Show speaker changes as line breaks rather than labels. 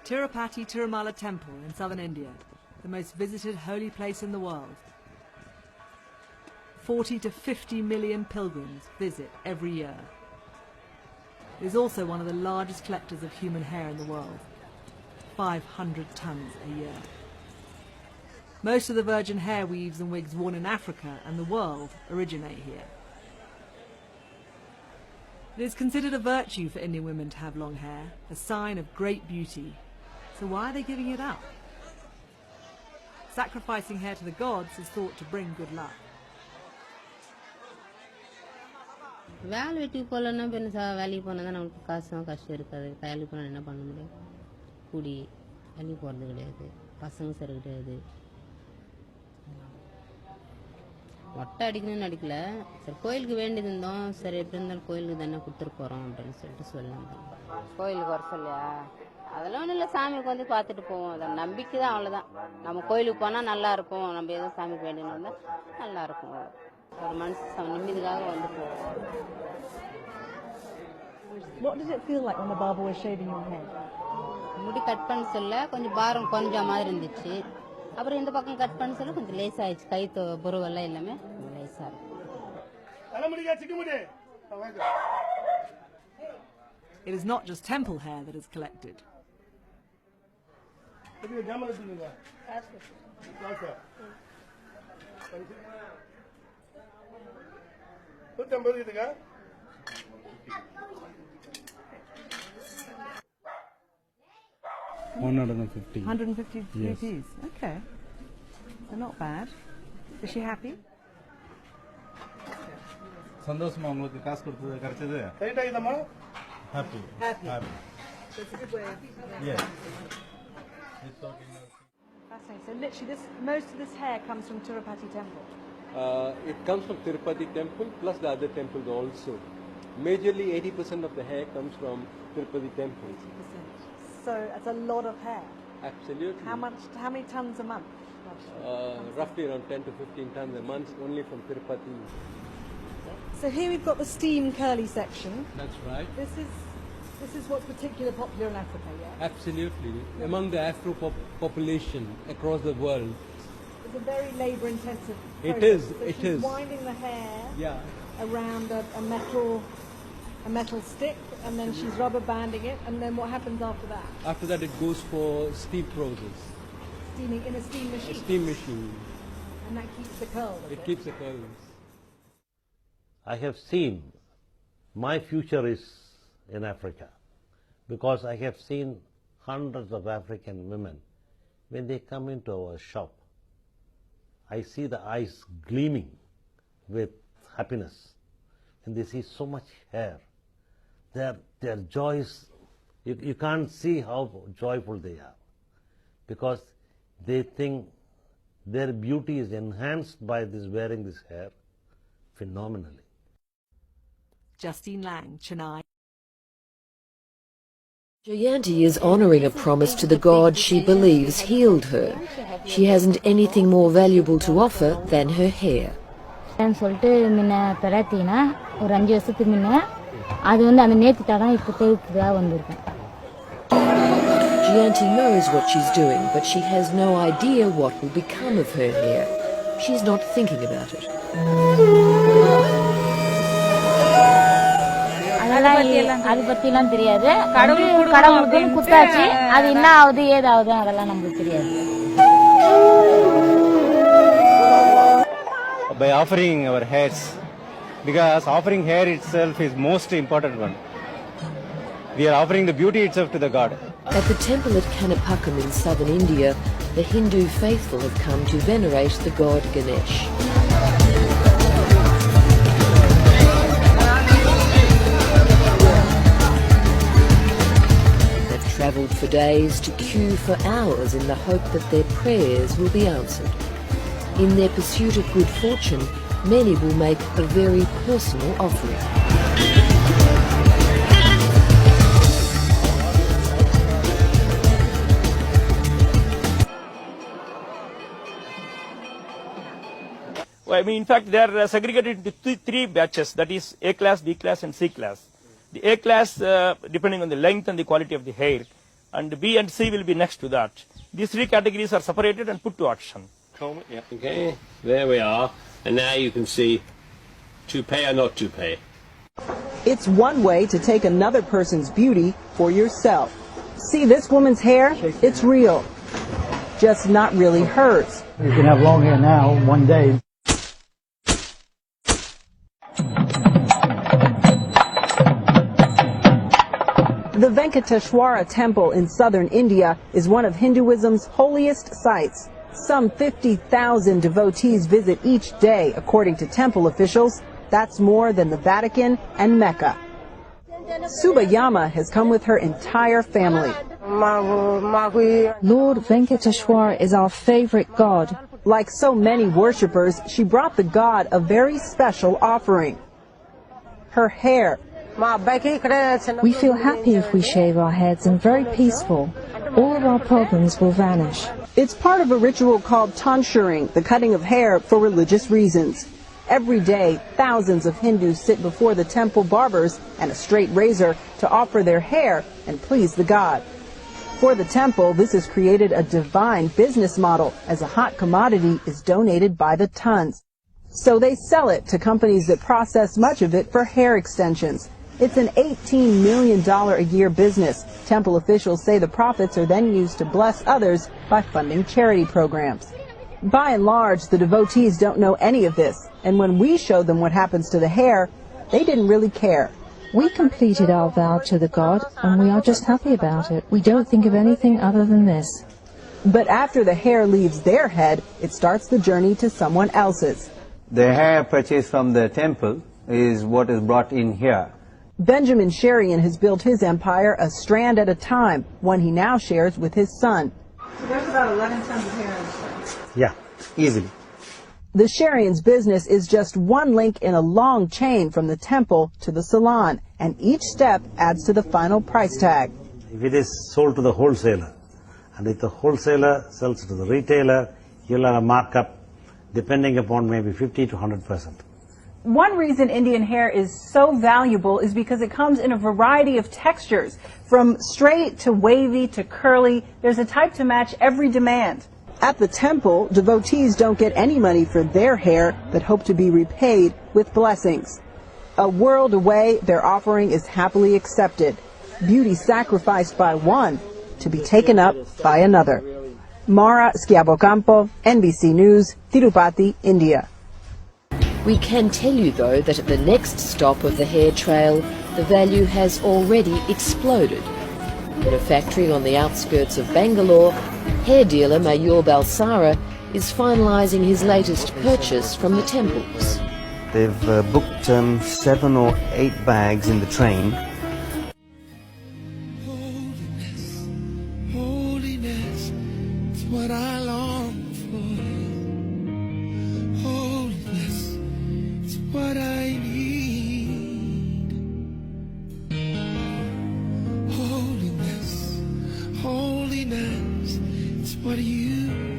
Tirupati Tirumala Temple in southern India, the most visited holy place in the world. 40 to 50 million pilgrims visit every year. It is also one of the largest collectors of human hair in the world, 500 tons a year. Most of the virgin hair weaves and wigs worn in Africa and the world originate here. It is considered a virtue for Indian women to have long hair, a sign of great beauty. So why are they giving it up? Sacrificing hair to the gods is thought to bring good luck.
வேலை வெட்டிக்கு போகலன்னா பெருசா வேலைக்கு போனால் தான் நமக்கு காசும் கஷ்டம் இருக்காது. வேலைக்கு போனால் என்ன பண்ண முடியும்? கூடி வேலைக்கு போகிறது கிடையாது, பசங்க சரி கிடையாது. மொட்டை அடிக்கணும்னு அடிக்கல, சரி கோயிலுக்கு வேண்டியது இருந்தோம், சரி எப்படி இருந்தாலும் கோயிலுக்கு தானே கொடுத்துட்டு போகிறோம் அப்படின்னு சொல்லிட்டு சொல்லலாம். கோயிலுக்கு வர சொல்லியா? அதெல்லாம் ஒன்றும் இல்லை, சாமிக்கு வந்து பார்த்துட்டு போவோம். அதை நம்பிக்கை தான், அவ்வளோதான். நம்ம கோயிலுக்கு போனால் நல்லா இருக்கும், நம்ம எதுவும் சாமிக்கு வேண்டியது இருந்தால் நல்லா இருக்கும். ஒரு மனசு நிம்மதிக்காக வந்து போவோம்.
What did it feel like when the barber was shaving your hair?
முடி கட் பண்ண சொல்ல கொஞ்சம் பாரம் கொஞ்சம் மாதிரி இருந்துச்சு. அப்புறம் இந்த பக்கம் கட் பண்ண சொல்ல கொஞ்சம் லேஸ் ஆயிடுச்சு. கை புருவெல்லாம் எல்லாமே லேஸாக இருக்கும்.
It is not just temple hair that is collected.
$150.
150
Yes.
rupees. Okay. So not bad. Is she happy?
சந்தோஷமா உங்களுக்கு காசு கொடுத்தது கிடைச்சது? Happy.
Happy. So it's a good way of...
Yes.
Fascinating. So literally most of this hair comes from Tirupati Temple?
It comes from Tirupati Temple plus the other temples also. Majorly 80% of the hair comes from Tirupati Temple.
80%. So it's a lot of hair.
Absolutely.
How many tons a month?
Roughly around 10 to 15 tons a month only from Tirupati.
So here we've got the steam curly section.
That's right.
This is what's particularly popular in Africa, yeah?
Absolutely. Among the Afro population across the world.
It's a very labour-intensive process.
It is.
So
it
she's
is.
winding the hair
Yeah.
around a metal stick, and then she's rubber banding it, and then what happens after that?
After that it goes for steam process.
Steaming in a steam machine.
A steam machine.
And that keeps the curl.
It keeps the curls.
I have seen my future is in Africa, because I have seen hundreds of African women. When they come into our shop, I see the eyes gleaming with happiness, and they see so much hair. Their joys, you can't see how joyful they are, because they think their beauty is enhanced by wearing this hair phenomenally.
Justine Lang, Chennai.
Jayanti is honouring a promise to the god she believes healed her. She hasn't anything more valuable to offer than her hair.
சொல்லிட்டு முன்ன பெறாத்தீங்கன்னா ஒரு 5 வருஷத்துக்கு முன்ன அது வந்து அந்த நேத்திட்டாதான் இப்போ தேய்க்கிறதா வந்திருக்கேன்.
Jayanti knows what she's doing, but she has no idea what will become of her hair. She's not thinking about it.
அது பத்திலாம் தெரியாது. கடவுளுக்கு குத்தாச்சு, அது என்ன ஆகுது ஏதாவது அதெல்லாம் நமக்கு தெரியாது.
By offering our hairs, because offering hair itself is most important one. We are offering the beauty itself to the god.
At the temple at Kanapakam in southern India, the Hindu faithful have come to venerate the god Ganesh. They've travelled for days to queue for hours in the hope that their prayers will be answered. In their pursuit of good fortune, many will make a very personal offering.
I mean, in fact, they are segregated into three batches, that is A class, B class and C class. The A class, depending on the length and the quality of the hair, and B and C will be next to that. These three categories are separated and put to auction.
Yeah, okay, there we are. And now you can see to pay or not to pay.
It's one way to take another person's beauty for yourself. See this woman's hair? It's real, just not really hers.
You can have long hair now, one day.
The Venkateshwara temple in southern India is one of Hinduism's holiest sites. Some 50,000 devotees visit each day, according to temple officials. That's more than the Vatican and Mecca. Subayama has come with her entire family.
Lord Venkateshwara is our favorite god.
Like so many worshippers, she brought the god a very special offering. Her hair.
We feel happy if we shave our heads and very peaceful. All of our problems will vanish.
It's part of a ritual called tonsuring, the cutting of hair for religious reasons. Every day, thousands of Hindus sit before the temple barbers and a straight razor to offer their hair and please the god. For the temple, this has created a divine business model, as a hot commodity is donated by the tons. So they sell it to companies that process much of it for hair extensions. It's an $18 million a year business. Temple officials say the profits are then used to bless others by funding charity programs. By and large, the devotees don't know any of this, and when we showed them what happens to the hair, they didn't really care.
We completed our vow to the god, and we are just happy about it. We don't think of anything other than this.
But after the hair leaves their head, it starts the journey to someone else's.
The hair purchased from the temple is what is brought in here.
Benjamin Sherian has built his empire a strand at a time, one he now shares with his son.
So there's about 11 tons of hair in this.
Yeah, easily.
The Sherian's business is just one link in a long chain from the temple to the salon, and each step adds to the final price tag.
If it is sold to the wholesaler, and if the wholesaler sells to the retailer, you'll have a markup depending upon maybe 50 to 100%.
One reason Indian hair is so valuable is because it comes in a variety of textures. From straight to wavy to curly, there's a type to match every demand.
At the temple, devotees don't get any money for their hair, but hope to be repaid with blessings. A world away, their offering is happily accepted. Beauty sacrificed by one to be taken up by another. Mara Schiavocampo, NBC News, Tirupati, India.
We can tell you, though, that at the next stop of the hair trail, the value has already exploded. In a factory on the outskirts of Bangalore, hair dealer Mayur Balsara is finalising his latest purchase from the temples.
They've booked 7 or 8 bags in the train.
Holiness, it's what I long for. Holiness, it's what I need. Holiness, holiness, it's what you